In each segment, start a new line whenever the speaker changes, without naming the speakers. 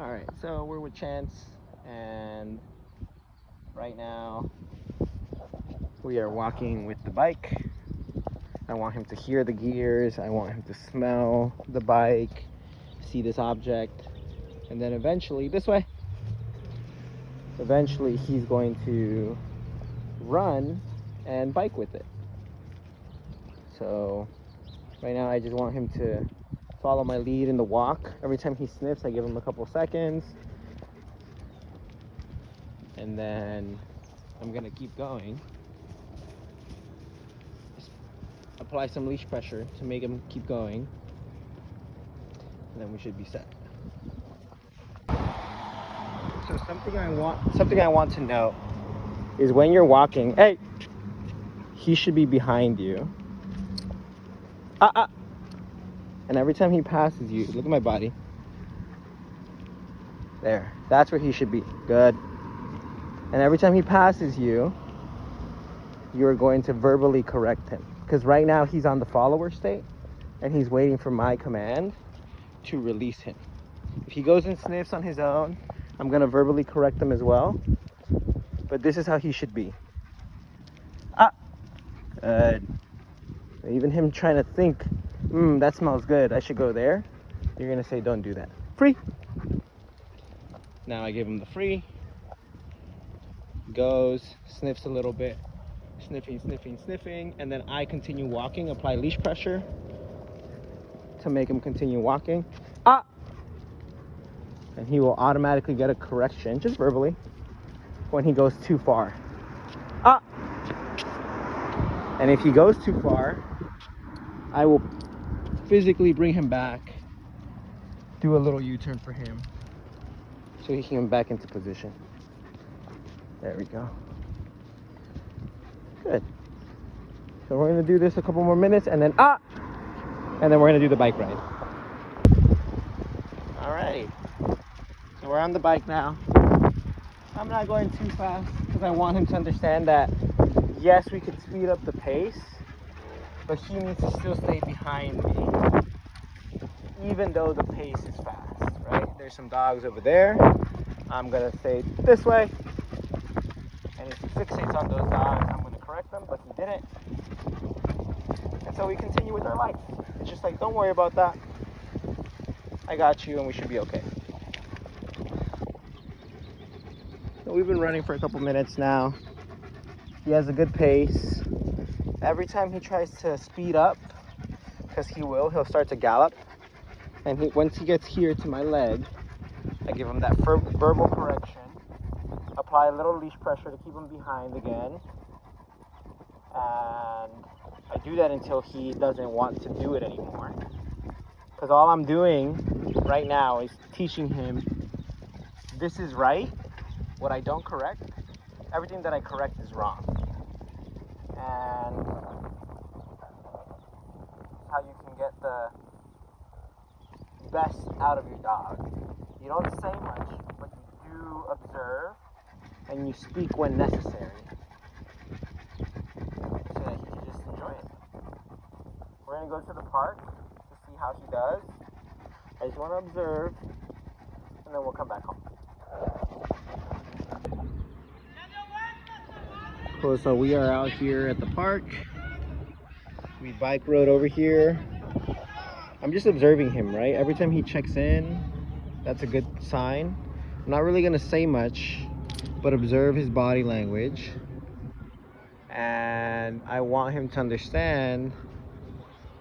Alright, so we're with Chance, and right now we are walking with the bike. I want him to hear the gears, I want him to smell the bike, see this object, and then eventually, this way, eventually he's going to run and bike with it. So right now I just want him to follow my lead in the walk. Every time he sniffs, I give him a couple seconds, and then I'm gonna keep going. Just apply some leash pressure to make him keep going, and then we should be set. So something I want to know is when you're walking, hey, he should be behind you. And every time he passes you, look at my body. There, that's where he should be. Good. And every time he passes you, you're going to verbally correct him. Because right now he's on the follower state, and he's waiting for my command to release him. If he goes and sniffs on his own, I'm gonna verbally correct him as well. But this is how he should be. Good. Even him trying to think, that smells good, I should go there. You're gonna say, don't do that. Free. Now I give him the free. Goes, sniffs a little bit, sniffing, and then I continue walking, apply leash pressure to make him continue walking. And he will automatically get a correction, just verbally, when he goes too far. And if he goes too far, I will physically bring him back, do a little U-turn for him, so he can get back into position. There we go. Good. So we're gonna do this a couple more minutes, and then and then we're gonna do the bike ride. All right. So we're on the bike now. I'm not going too fast because I want him to understand that yes, we could speed up the pace, but he needs to still stay behind me, even though the pace is fast, right? There's some dogs over there. I'm gonna stay this way, and if he fixates on those dogs, I'm gonna correct them, but he didn't. And so we continue with our life. It's just like, don't worry about that. I got you, and we should be okay. So we've been running for a couple minutes now. He has a good pace. Every time he tries to speed up, because he'll start to gallop. And once he gets here to my leg, I give him that verbal correction, apply a little leash pressure to keep him behind again. And I do that until he doesn't want to do it anymore. Because all I'm doing right now is teaching him this is right, what I don't correct. Everything that I correct is wrong. And how you can get the best out of your dog. You don't say much, but you do observe and you speak when necessary, so that he can just enjoy it. We're gonna go to the park to see how he does. I just want to observe, and then we'll come back home. Cool, so we are out here at the park. We bike rode over here. I'm just observing him, right? Every time he checks in, that's a good sign. I'm not really gonna say much, but observe his body language. And I want him to understand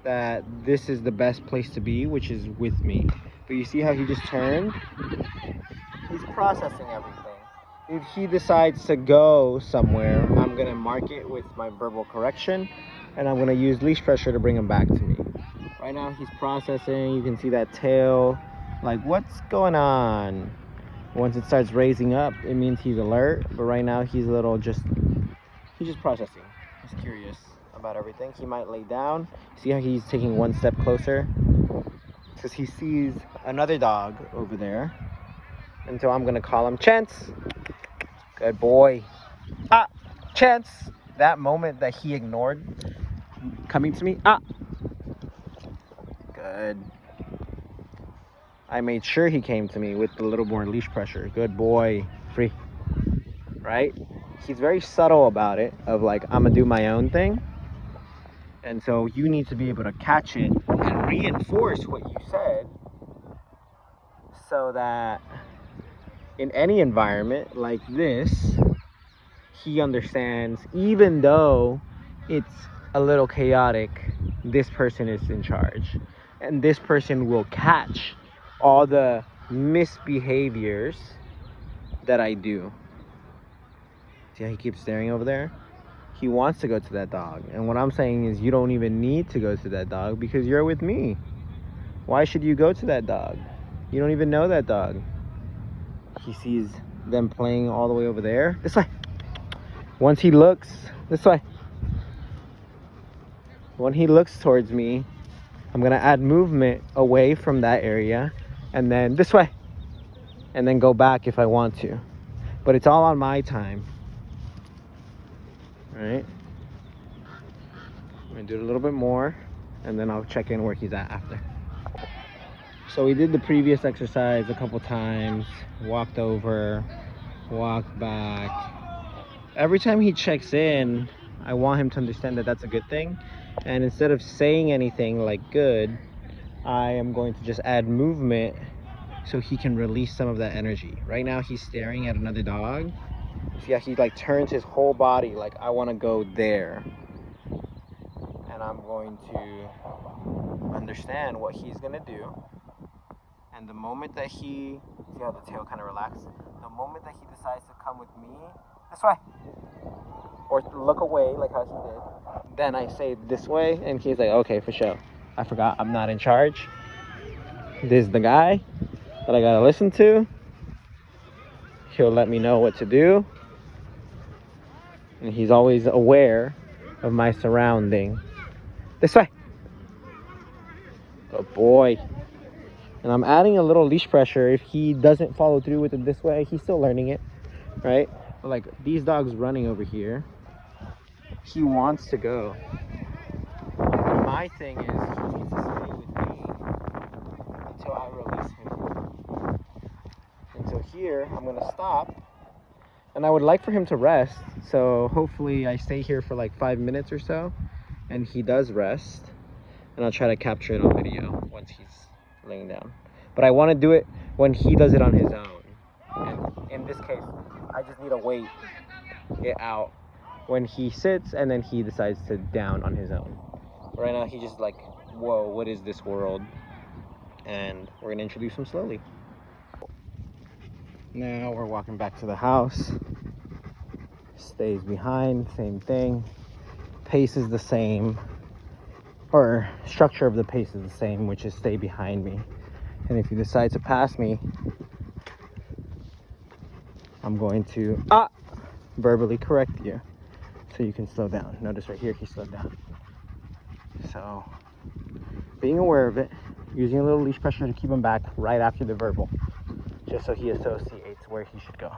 that this is the best place to be, which is with me. But you see how he just turned? He's processing everything. If he decides to go somewhere, I'm gonna mark it with my verbal correction, and I'm gonna use leash pressure to bring him back to me. Right now he's processing. You can see that tail, like what's going on? Once it starts raising up, it means he's alert, but right now he's just processing. He's curious about everything. He might lay down. See how he's taking one step closer? Because he sees another dog over there. And so I'm gonna call him Chance. Good boy. Chance. That moment that he ignored coming to me. Good. I made sure he came to me with the little more leash pressure. Good boy. Free. Right? He's very subtle about it, of like, I'm gonna do my own thing. And so you need to be able to catch it and reinforce what you said, so that in any environment like this, he understands, even though it's a little chaotic, this person is in charge. And this person will catch all the misbehaviors that I do. See how he keeps staring over there? He wants to go to that dog. And what I'm saying is, you don't even need to go to that dog because you're with me. Why should you go to that dog? You don't even know that dog. He sees them playing all the way over there. This way. Once he looks, this way. When he looks towards me, I'm gonna add movement away from that area, and then this way, and then go back if I want to. But it's all on my time. Right? I'm gonna do it a little bit more, and then I'll check in where he's at after. So we did the previous exercise a couple times, walked over, walked back. Every time he checks in, I want him to understand that that's a good thing. And instead of saying anything like good, I am going to just add movement so he can release some of that energy. Right now he's staring at another dog. See how he like turns his whole body like, I want to go there. And I'm going to understand what he's going to do. And the moment that he, see how the tail kind of relaxes? The moment that he decides to come with me, this way, or look away like how he did, then I say this way, and he's like, okay, for sure. I forgot I'm not in charge. This is the guy that I gotta listen to. He'll let me know what to do. And he's always aware of my surrounding. This way. Good boy. And I'm adding a little leash pressure. If he doesn't follow through with it this way, he's still learning it, right? But like these dogs running over here, he wants to go. And my thing is, he needs to stay with me until I release him. And so here, I'm gonna stop. And I would like for him to rest. So hopefully I stay here for like 5 minutes or so, and he does rest. And I'll try to capture it on video once he's laying down. But I want to do it when he does it on his own. And in this case, I just need to wait it out when he sits and then he decides to down on his own. Right now, he's just like, whoa, what is this world? And we're going to introduce him slowly. Now we're walking back to the house. Stays behind, same thing. Pace is the same. Or structure of the pace is the same, which is stay behind me. And if you decide to pass me, I'm going to verbally correct you so you can slow down. Notice right here, he slowed down. So being aware of it, using a little leash pressure to keep him back right after the verbal, just so he associates where he should go.